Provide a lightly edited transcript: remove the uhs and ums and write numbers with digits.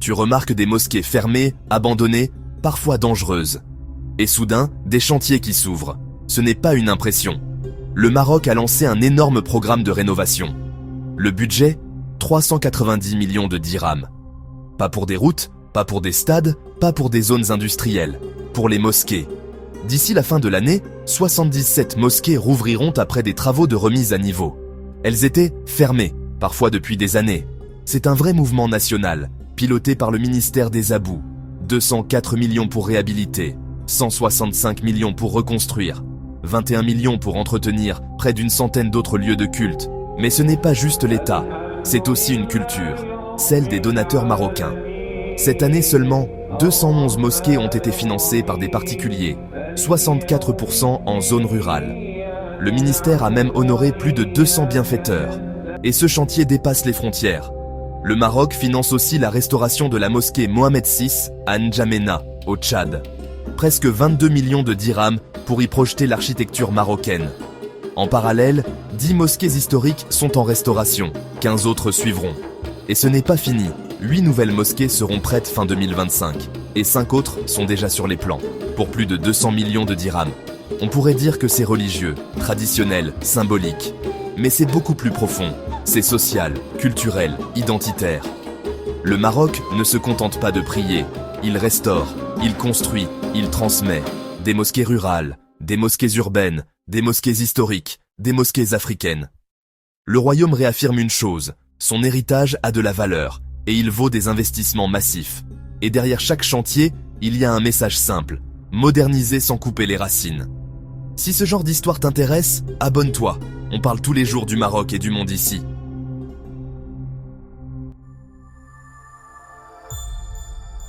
Tu remarques des mosquées fermées, abandonnées, parfois dangereuses. Et soudain, des chantiers qui s'ouvrent. Ce n'est pas une impression. Le Maroc a lancé un énorme programme de rénovation. Le budget, 390 millions de dirhams. Pas pour des routes, pas pour des stades, pas pour des zones industrielles, pour les mosquées. D'ici la fin de l'année, 77 mosquées rouvriront après des travaux de remise à niveau. Elles étaient fermées, parfois depuis des années. C'est un vrai mouvement national, piloté par le ministère des Abous. 204 millions pour réhabiliter, 165 millions pour reconstruire, 21 millions pour entretenir près d'une centaine d'autres lieux de culte. Mais ce n'est pas juste l'État, c'est aussi une culture, celle des donateurs marocains. Cette année seulement, 211 mosquées ont été financées par des particuliers, 64% en zone rurale. Le ministère a même honoré plus de 200 bienfaiteurs. Et ce chantier dépasse les frontières. Le Maroc finance aussi la restauration de la mosquée Mohamed VI à N'Djamena, au Tchad. Presque 22 millions de dirhams pour y projeter l'architecture marocaine. En parallèle, 10 mosquées historiques sont en restauration, 15 autres suivront. Et ce n'est pas fini, 8 nouvelles mosquées seront prêtes fin 2025, et 5 autres sont déjà sur les plans, pour plus de 200 millions de dirhams. On pourrait dire que c'est religieux, traditionnel, symbolique. Mais c'est beaucoup plus profond, c'est social, culturel, identitaire. Le Maroc ne se contente pas de prier, il restaure, il construit, il transmet. Des mosquées rurales, des mosquées urbaines, des mosquées historiques, des mosquées africaines. Le royaume réaffirme une chose, son héritage a de la valeur, et il vaut des investissements massifs. Et derrière chaque chantier, il y a un message simple, moderniser sans couper les racines. Si ce genre d'histoire t'intéresse, abonne-toi, on parle tous les jours du Maroc et du monde ici.